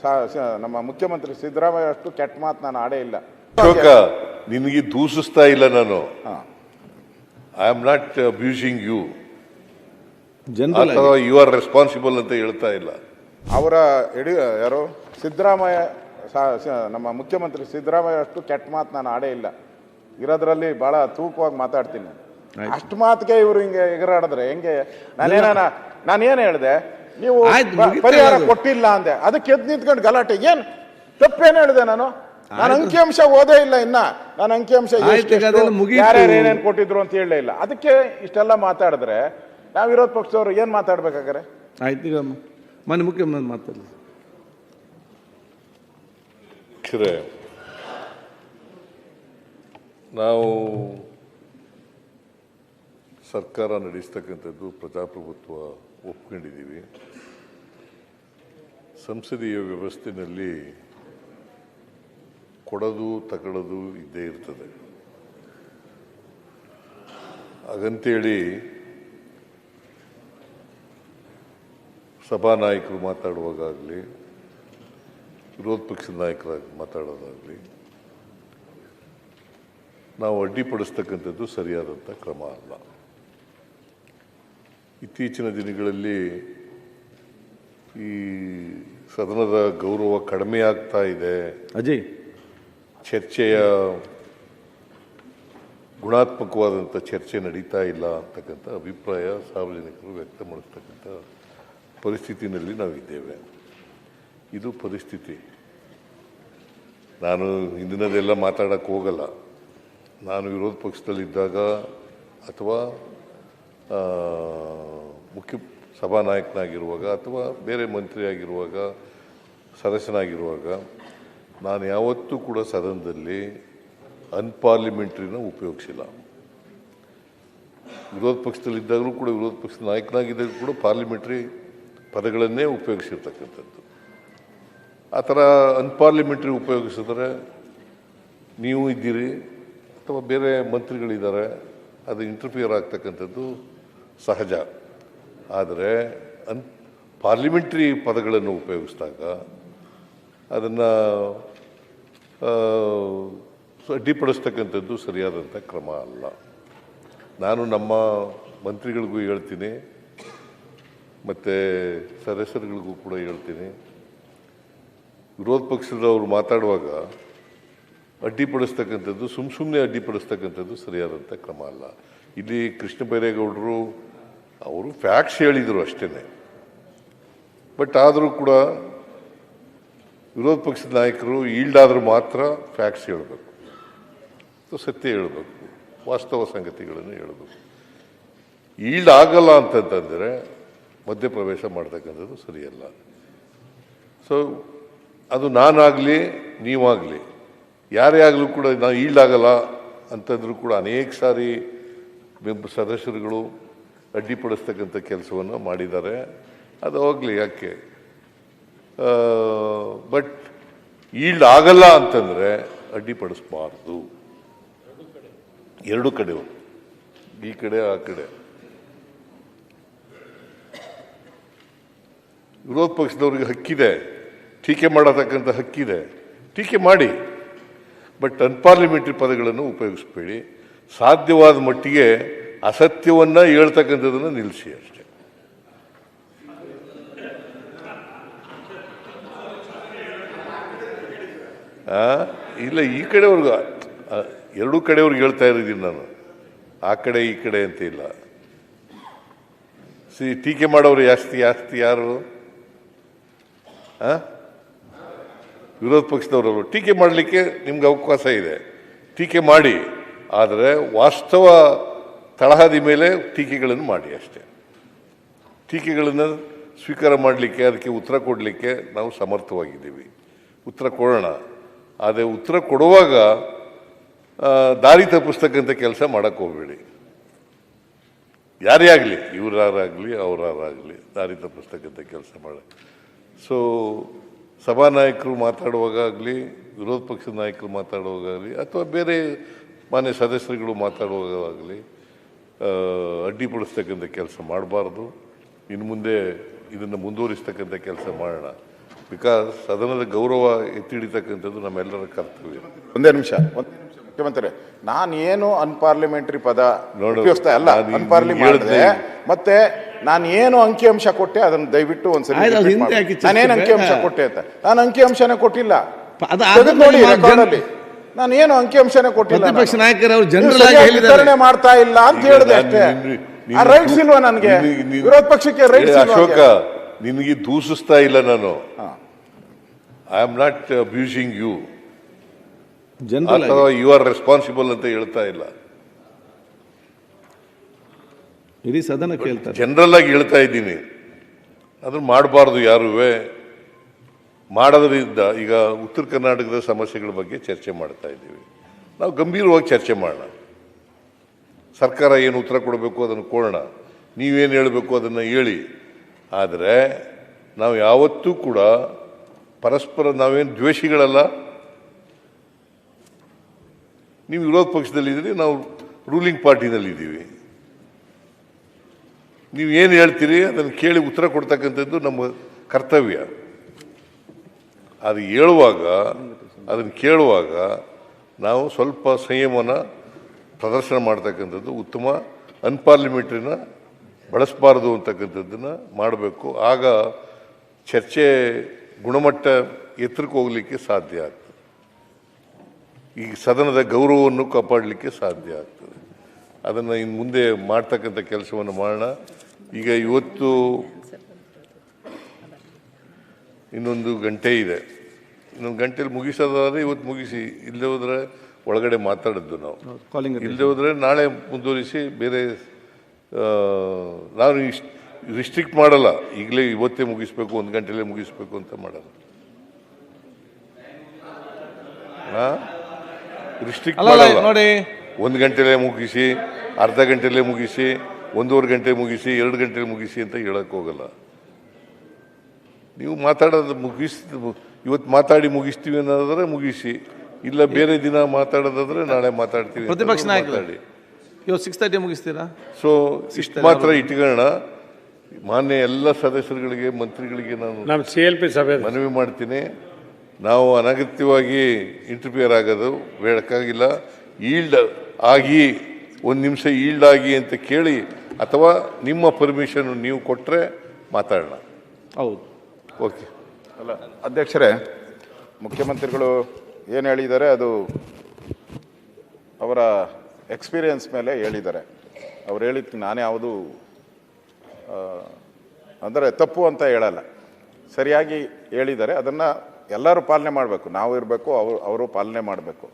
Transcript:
ನಮ್ಮ ಮುಖ್ಯಮಂತ್ರಿ ಸಿದ್ದರಾಮಯ್ಯ ಅಷ್ಟು ಕೆಟ್ಟ ಮಾತು ನಾನು ಆಡೇ ಇಲ್ಲ. ಅಶೋಕ, ನಿನಗೆ ದೂಷಿಸ್ತಾ ಇಲ್ಲ ನಾನು. I am not abusing you ಅಥವಾ ಯು ಆರ್ ರೆಸ್ಪಾನ್ಸಿಬಲ್ ಅಂತ ಹೇಳ್ತಾ ಇಲ್ಲ. ಅವರ ಯಾರು ಸಿದ್ದರಾಮಯ್ಯ, ನಮ್ಮ ಮುಖ್ಯಮಂತ್ರಿ ಸಿದ್ದರಾಮಯ್ಯ ಅಷ್ಟು ಕೆಟ್ಟ ಮಾತು ನಾನು ಆಡೇ ಇಲ್ಲ. ಇರೋದ್ರಲ್ಲಿ ಬಹಳ ತೂಕವಾಗಿ ಮಾತಾಡ್ತೀನಿ. ಅಷ್ಟು ಮಾತಿಗೆ ಇವರು ಹಿಂಗೆ ಎಗರಾಡಿದ್ರೆ ಹೆಂಗೆ? ನಾನೇನು ಹೇಳಿದೆ? ನೀವು ಪರಿಹಾರ ಕೊಟ್ಟಿಲ್ಲ ಅಂದೆ, ಅದಕ್ಕೆ ಎದ್ದು ನಿಂತ್ಕೊಂಡು ಗಲಾಟೆ. ಏನ್ ತಪ್ಪೇನು ಹೇಳಿದೆ ನಾನು? ಅಂಕಿಅಂಶ ಓದೇ ಇಲ್ಲ ಇನ್ನ. ನಾನು ಅಂಕಿಅಂಶ ಯಾರ್ಯಾರು ಏನೇನು ಕೊಟ್ಟಿದ್ರು ಅಂತ ಹೇಳಲೇ ಇಲ್ಲ. ಅದಕ್ಕೆ ಇಷ್ಟೆಲ್ಲ ಮಾತಾಡಿದ್ರೆ ನಾವು ವಿರೋಧ ಪಕ್ಷದವರು ಏನ್ ಮಾತಾಡ್ಬೇಕಾದ್ರೆ? ಆಯ್ತು, ಈಗ ಮನೆ ಮುಖ್ಯಮಂತ್ರಿ ಮಾತಾಡಲಿ. ನಾವು ಸರ್ಕಾರ ನಡೆಸ್ತಕ್ಕಂಥದ್ದು ಪ್ರಜಾಪ್ರಭುತ್ವ ಒಪ್ಕೊಂಡಿದ್ದೀವಿ. ಸಂಸದೀಯ ವ್ಯವಸ್ಥೆಯಲ್ಲಿ ಕೊಡೋದು ತಗೊಳ್ಳೋದು ಇದ್ದೇ ಇರ್ತದೆ. ಹಾಗಂತೇಳಿ ಸಭಾನಾಯಕರು ಮಾತಾಡುವಾಗಲಿ, ವಿರೋಧ ಪಕ್ಷದ ನಾಯಕರಾಗಿ ಮಾತಾಡೋದಾಗಲಿ ನಾವು ಅಡ್ಡಿಪಡಿಸ್ತಕ್ಕಂಥದ್ದು ಸರಿಯಾದಂಥ ಕ್ರಮ ಅಲ್ಲ. ಇತ್ತೀಚಿನ ದಿನಗಳಲ್ಲಿ ಈ ಸದನದ ಗೌರವ ಕಡಿಮೆ ಆಗ್ತಾ ಇದೆ, ಅಜಯ್ ಚರ್ಚೆಯ ಗುಣಾತ್ಮಕವಾದಂಥ ಚರ್ಚೆ ನಡೀತಾ ಇಲ್ಲ ಅಂತಕ್ಕಂಥ ಅಭಿಪ್ರಾಯ ಸಾರ್ವಜನಿಕರು ವ್ಯಕ್ತಪಡಿಸ್ತಕ್ಕಂಥ ಪರಿಸ್ಥಿತಿನಲ್ಲಿ ನಾವಿದ್ದೇವೆ. ಇದು ಪರಿಸ್ಥಿತಿ. ನಾನು ಹಿಂದಿನದೆಲ್ಲ ಮಾತಾಡೋಕ್ಕೆ ಹೋಗಲ್ಲ. ನಾನು ವಿರೋಧ ಪಕ್ಷದಲ್ಲಿದ್ದಾಗ ಅಥವಾ ಮುಖ್ಯ ಸಭಾನಾಯಕನಾಗಿರುವಾಗ ಅಥವಾ ಬೇರೆ ಮಂತ್ರಿ ಆಗಿರುವಾಗ, ಸದಸ್ಯನಾಗಿರುವಾಗ ನಾನು ಯಾವತ್ತೂ ಕೂಡ ಸದನದಲ್ಲಿ ಅನ್ಪಾರ್ಲಿಮೆಂಟ್ರಿನ ಉಪಯೋಗಿಸಿಲ್ಲ. ವಿರೋಧ ಪಕ್ಷದಲ್ಲಿದ್ದಾಗಲೂ ಕೂಡ, ವಿರೋಧ ಪಕ್ಷದ ನಾಯಕನಾಗಿದ್ದಾಗ ಕೂಡ ಪಾರ್ಲಿಮೆಂಟ್ರಿ ಪದಗಳನ್ನೇ ಉಪಯೋಗಿಸಿರ್ತಕ್ಕಂಥದ್ದು. ಆ ಥರ ಅನ್ಪಾರ್ಲಿಮೆಂಟ್ರಿ ಉಪಯೋಗಿಸಿದ್ರೆ ನೀವು ಇದ್ದೀರಿ ಅಥವಾ ಬೇರೆ ಮಂತ್ರಿಗಳಿದ್ದಾರೆ, ಅದು ಇಂಟರ್ಫಿಯರ್ ಆಗ್ತಕ್ಕಂಥದ್ದು ಸಹಜ. ಆದರೆ ಪಾರ್ಲಿಮೆಂಟ್ರಿ ಪದಗಳನ್ನು ಉಪಯೋಗಿಸಿದಾಗ ಅದನ್ನು ಅಡ್ಡಿಪಡಿಸ್ತಕ್ಕಂಥದ್ದು ಸರಿಯಾದಂಥ ಕ್ರಮ ಅಲ್ಲ. ನಾನು ನಮ್ಮ ಮಂತ್ರಿಗಳಿಗೂ ಹೇಳ್ತೀನಿ ಮತ್ತು ಸದಸ್ಯರುಗಳಿಗೂ ಕೂಡ ಹೇಳ್ತೀನಿ, ವಿರೋಧ ಪಕ್ಷದವರು ಮಾತಾಡುವಾಗ ಅಡ್ಡಿಪಡಿಸ್ತಕ್ಕಂಥದ್ದು, ಸುಮ್ಮನೆ ಅಡ್ಡಿಪಡಿಸ್ತಕ್ಕಂಥದ್ದು ಸರಿಯಾದಂಥ ಕ್ರಮ ಅಲ್ಲ. ಇಲ್ಲಿ ಕೃಷ್ಣ ಬೈರೇಗೌಡರು ಅವರು ಫ್ಯಾಕ್ಟ್ಸ್ ಹೇಳಿದರು ಅಷ್ಟೇ. ಬಟ್ ಆದರೂ ಕೂಡ ವಿರೋಧ ಪಕ್ಷದ ನಾಯಕರು ಈಲ್ಡಾದರೂ ಮಾತ್ರ ಫ್ಯಾಕ್ಟ್ಸ್ ಹೇಳಬೇಕು, ಸತ್ಯ ಹೇಳಬೇಕು, ವಾಸ್ತವ ಸಂಗತಿಗಳನ್ನು ಹೇಳಬೇಕು. ಈಲ್ಡ್ ಆಗಲ್ಲ ಅಂತಂತಂದರೆ ಮಧ್ಯಪ್ರವೇಶ ಮಾಡ್ತಕ್ಕಂಥದ್ದು ಸರಿಯಲ್ಲ. ಸೊ ಅದು ನಾನಾಗಲಿ ನೀವಾಗಲಿ ಯಾರೇ ಆಗಲೂ ಕೂಡ ನಾವು ಈಲ್ಡ್ ಆಗಲ್ಲ ಅಂತಂದರೂ ಕೂಡ ಅನೇಕ ಸಾರಿ ಸದಸ್ಯರುಗಳು ಅಡ್ಡಿಪಡಿಸ್ತಕ್ಕಂಥ ಕೆಲಸವನ್ನು ಮಾಡಿದ್ದಾರೆ. ಅದು ಹೋಗಲಿ, ಯಾಕೆ. ಬಟ್ ಈಲ್ಡ್ ಆಗಲ್ಲ ಅಂತಂದರೆ ಅಡ್ಡಿಪಡಿಸ್ಬಾರ್ದು. ಎರಡು ಕಡೆಯವರು, ಈ ಕಡೆ ಆ ಕಡೆ. ವಿರೋಧ ಪಕ್ಷದವ್ರಿಗೆ ಹಕ್ಕಿದೆ, ಟೀಕೆ ಮಾಡತಕ್ಕಂಥ ಹಕ್ಕಿದೆ, ಟೀಕೆ ಮಾಡಿ. ಬಟ್ ಅನ್ಪಾರ್ಲಿಮೆಂಟ್ರಿ ಪದಗಳನ್ನು ಉಪಯೋಗಿಸ್ಬೇಡಿ. ಸಾಧ್ಯವಾದ ಮಟ್ಟಿಗೆ ಅಸತ್ಯವನ್ನು ಹೇಳ್ತಕ್ಕಂಥದ್ದನ್ನು ನಿಲ್ಲಿಸಿ ಅಷ್ಟೇ. ಇಲ್ಲ, ಈ ಕಡೆಯವ್ರಿಗೆ, ಎರಡೂ ಕಡೆಯವ್ರಿಗೆ ಹೇಳ್ತಾ ಇದ್ದೀನಿ ನಾನು, ಆ ಕಡೆ ಈ ಕಡೆ ಅಂತ ಇಲ್ಲ. ಟೀಕೆ ಮಾಡೋರು ಜಾಸ್ತಿ ಯಾರು? ವಿರೋಧ ಪಕ್ಷದವರವರು. ಟೀಕೆ ಮಾಡಲಿಕ್ಕೆ ನಿಮ್ಗೆ ಅವಕಾಶ ಇದೆ, ಟೀಕೆ ಮಾಡಿ. ಆದರೆ ವಾಸ್ತವ ತಳಹದಿ ಮೇಲೆ ಟೀಕೆಗಳನ್ನು ಮಾಡಿ ಅಷ್ಟೇ. ಟೀಕೆಗಳನ್ನು ಸ್ವೀಕಾರ ಮಾಡಲಿಕ್ಕೆ, ಅದಕ್ಕೆ ಉತ್ತರ ಕೊಡಲಿಕ್ಕೆ ನಾವು ಸಮರ್ಥವಾಗಿದ್ದೀವಿ. ಉತ್ತರ ಕೊಡೋಣ. ಆದರೆ ಉತ್ತರ ಕೊಡುವಾಗ ದಾರಿ ತಪ್ಪಿಸ್ತಕ್ಕಂಥ ಕೆಲಸ ಮಾಡೋಕ್ಕೆ ಹೋಗಬೇಡಿ. ಯಾರೇ ಆಗಲಿ, ಇವರಾಗಲಿ ಅವರಾಗಲಿ, ದಾರಿ ತಪ್ಪಿಸ್ತಕ್ಕಂಥ ಕೆಲಸ ಮಾಡ. ಸೊ ಸಭಾನಾಯಕರು ಮಾತಾಡುವಾಗಲಿ, ವಿರೋಧ ಪಕ್ಷದ ನಾಯಕರು ಮಾತಾಡುವಾಗಲಿ, ಅಥವಾ ಬೇರೆ ಮಾನ್ಯ ಸದಸ್ಯರುಗಳು ಮಾತಾಡುವಾಗಲಿ ಅಡ್ಡಿಪಡಿಸ್ತಕ್ಕಂಥ ಕೆಲಸ ಮಾಡಬಾರ್ದು. ಇನ್ನು ಮುಂದೆ ಇದನ್ನು ಮುಂದುವರಿಸ್ತಕ್ಕಂಥ ಕೆಲಸ ಮಾಡೋಣ. ಬಿಕಾಸ್ ಸದನದ ಗೌರವ ಎತ್ತಿ ಹಿಡಿತಕ್ಕಂಥದ್ದು ನಮ್ಮೆಲ್ಲರ ಕರ್ತವ್ಯ. ಒಂದೇ ನಿಮಿಷ ಮುಖ್ಯಮಂತ್ರಿ, ನಾನೇನು ಅನ್ಪಾರ್ಲಿಮೆಂಟರಿ ಪದ ನೋಡು, ಉಪಯೋಗಿಸ್ತಾ ಅಲ್ಲ, ನಾನು ಅನ್ಪಾರ್ಲಿಮೆಂಟರಿ ಹೇಳ್ದೆ. ಮತ್ತೆ ನಾನು ಏನು ಅಂಕಿಅಂಶ ಕೊಟ್ಟೆ ಅದನ್ನ ದಯವಿಟ್ಟು ಒಂದ್ಸರಿ ಆಯ್ತು, ಅದು repeat ಹಿಂದೆ ಮಾಡಿ. ಹಾಕಿ ಚರ್ಚೆ ನಾನೇನು ಬೇಡ. ಅಂಕಿಅಂಶ ಕೊಟ್ಟೆ ಅಂತ ನಾನು ಅಂಕಿಅಂಶನೇ ಕೊಟ್ಟಿಲ್ಲ. ಅದು ತೆಗೆದು ನೋಡಿ ಆದ್ಮೇಲೆ record ಅಲ್ಲಿ. ನಾನು ಏನು ಅಂಕಿಅಂಶನೇ ಕೊಟ್ಟಿಲ್ಲ. ಪ್ರತಿಪಕ್ಷ ನಾನು. ನಾಯಕರು ಅವರು ನೀವು ಜನರಲ್ ಆಗಿ ಸರಿಯಾಗಿ ಹೇಳಿದ್ದಾರೆ. ವಿತರಣೆ ಮಾಡ್ತಾ ಇಲ್ಲ ಅಂತ ಹೇಳಿದೆ ಅಷ್ಟೇ. ಆ ರೈಟ್ಸ್ ಇಲ್ವಾ ನನಗೆ? ವಿರೋಧ ಪಕ್ಷಕ್ಕೆ ರೈಟ್ಸ್ ಅಶೋಕ, ನಿನಗೆ ದೂಷಿಸ್ತಾ ಇಲ್ಲ ನಾನು. I am not abusing you general ಅಥವಾ ಯು ಆರ್ ರೆಸ್ಪಾನ್ಸಿಬಲ್ ಅಂತ ಹೇಳ್ತಾ ಇಲ್ಲ. ಇಡೀ ಸದನ ಕೇಳ್ತಾರೆ. ಜನರಲ್ ಆಗಿ ಹೇಳ್ತಾ ಇದ್ದೀನಿ, ಅದನ್ನು ಮಾಡಬಾರ್ದು ಯಾರೂ. ಮಾಡೋದ್ರಿಂದ ಈಗ ಉತ್ತರ ಕರ್ನಾಟಕದ ಸಮಸ್ಯೆಗಳ ಬಗ್ಗೆ ಚರ್ಚೆ ಮಾಡ್ತಾ ಇದ್ದೀವಿ. ನಾವು ಗಂಭೀರವಾಗಿ ಚರ್ಚೆ ಮಾಡೋಣ. ಸರ್ಕಾರ ಏನು ಉತ್ತರ ಕೊಡಬೇಕು ಅದನ್ನು ಕೊಡೋಣ, ನೀವೇನು ಹೇಳಬೇಕು ಅದನ್ನು ಹೇಳಿ. ಆದರೆ ನಾವು ಯಾವತ್ತೂ ಕೂಡ ಪರಸ್ಪರ ನಾವೇನು ದ್ವೇಷಿಗಳಲ್ಲ. ನೀವು ವಿರೋಧ ಪಕ್ಷದಲ್ಲಿದ್ದೀರಿ, ನಾವು ರೂಲಿಂಗ್ ಪಾರ್ಟಿನಲ್ಲಿದ್ದೀವಿ. ನೀವು ಏನು ಹೇಳ್ತೀರಿ ಅದನ್ನು ಕೇಳಿ ಉತ್ತರ ಕೊಡ್ತಕ್ಕಂಥದ್ದು ನಮ್ಮ ಕರ್ತವ್ಯ. ಅದು ಹೇಳುವಾಗ, ಅದನ್ನು ಕೇಳುವಾಗ ನಾವು ಸ್ವಲ್ಪ ಸಂಯಮನ ಪ್ರದರ್ಶನ ಮಾಡ್ತಕ್ಕಂಥದ್ದು ಉತ್ತಮ. ಅನ್ಪಾರ್ಲಿಮೆಂಟ್ರಿನ ಬಳಸಬಾರ್ದು ಅಂತಕ್ಕಂಥದ್ದನ್ನು ಮಾಡಬೇಕು. ಆಗ ಚರ್ಚೆ ಗುಣಮಟ್ಟ ಎತ್ತರಕ್ಕೆ ಹೋಗಲಿಕ್ಕೆ ಸಾಧ್ಯ ಆಗ್ತದೆ. ಈ ಸದನದ ಗೌರವವನ್ನು ಕಾಪಾಡಲಿಕ್ಕೆ ಸಾಧ್ಯ ಆಗ್ತದೆ. ಅದನ್ನು ಇನ್ನು ಮುಂದೆ ಮಾಡ್ತಕ್ಕಂಥ ಕೆಲಸವನ್ನು ಮಾಡೋಣ. ಈಗ ಇವತ್ತು ಇನ್ನೊಂದು ಗಂಟೆ ಇದೆ. ಇನ್ನೊಂದು ಗಂಟೆಯಲ್ಲಿ ಮುಗಿಸೋದಾದ್ರೆ ಇವತ್ತು ಮುಗಿಸಿ, ಇಲ್ಲದೆ ಹೋದರೆ ಒಳಗಡೆ ಮಾತಾಡಿದ್ದು ನಾವು. ಇಲ್ಲದೆ ಹೋದರೆ ನಾಳೆ ಮುಂದುವರಿಸಿ ಬೇರೆ. ನಾನು ರಿಸ್ಟ್ರಿಕ್ಟ್ ಮಾಡಲ್ಲ, ಈಗಲೇ ಇವತ್ತೇ ಮುಗಿಸ್ಬೇಕು, ಒಂದು ಗಂಟೆಲೇ ಮುಗಿಸ್ಬೇಕು ಅಂತ ಮಾಡಲ್ಲ. ರಿಸ್ಟ್ರಿಕ್ಟ್ ಮಾಡಲ್ಲ. ನೋಡಿ, ಒಂದು ಗಂಟೆಲೇ ಮುಗಿಸಿ, ಅರ್ಧ ಗಂಟೆಲೇ ಮುಗಿಸಿ, 1.5 ಗಂಟೆ ಮುಗಿಸಿ, 2 ಗಂಟೆ ಮುಗಿಸಿ ಅಂತ ಹೇಳಕ್ ಹೋಗಲ್ಲ. ನೀವು ಮಾತಾಡೋದು ಇವತ್ತು ಮಾತಾಡಿ ಮುಗಿಸ್ತೀವಿ ಅನ್ನೋದಾದ್ರೆ ಮುಗಿಸಿ, ಇಲ್ಲ ಬೇರೆ ದಿನ ಮಾತಾಡೋದಾದ್ರೆ ನಾಳೆ ಮಾತಾಡ್ತೀವಿ. ಪ್ರತಿಪಕ್ಷ ನಾಯಕರು ಇವತ್ತು 6:30 ಮುಗಿಸ್ತೀರಾ? ಸೊ ಇಷ್ಟು ಮಾತ್ರ ಇಟ್ಕೊಳ್ಳೋಣ. ಮಾನ್ಯ ಎಲ್ಲ ಸದಸ್ಯರುಗಳಿಗೆ, ಮಂತ್ರಿಗಳಿಗೆ ನಾನು CLP ಸಭೆ ಮನವಿ ಮಾಡ್ತೀನಿ, ನಾವು ಅನಗತ್ಯವಾಗಿ ಇಂಟರ್ಫಿಯರ್ ಆಗೋದು ಬೇಕಾಗಿಲ್ಲ. ಈಲ್ಡ್ ಆಗಿ 1 ನಿಮಿಷ ಈಲ್ಡ್ ಆಗಿ ಅಂತ ಕೇಳಿ, ಅಥವಾ ನಿಮ್ಮ ಪರ್ಮಿಷನ್ ನೀವು ಕೊಟ್ಟರೆ ಮಾತಾಡೋಣ. ಹೌದು, ಓಕೆ. ಅಲ್ಲ ಅಧ್ಯಕ್ಷರೇ, ಮುಖ್ಯಮಂತ್ರಿಗಳು ಏನು ಹೇಳಿದ್ದಾರೆ ಅದು ಅವರ ಎಕ್ಸ್ಪೀರಿಯನ್ಸ್ ಮೇಲೆ ಹೇಳಿದ್ದಾರೆ. ಅವ್ರು ಹೇಳಿದ್ದು ನಾನೇ ಯಾವುದು ಅಂದರೆ ತಪ್ಪು ಅಂತ ಹೇಳಲ್ಲ, ಸರಿಯಾಗಿ ಹೇಳಿದ್ದಾರೆ. ಅದನ್ನು ಎಲ್ಲರೂ ಪಾಲನೆ ಮಾಡಬೇಕು, ನಾವು ಇರಬೇಕು, ಅವರು ಪಾಲನೆ ಮಾಡಬೇಕು.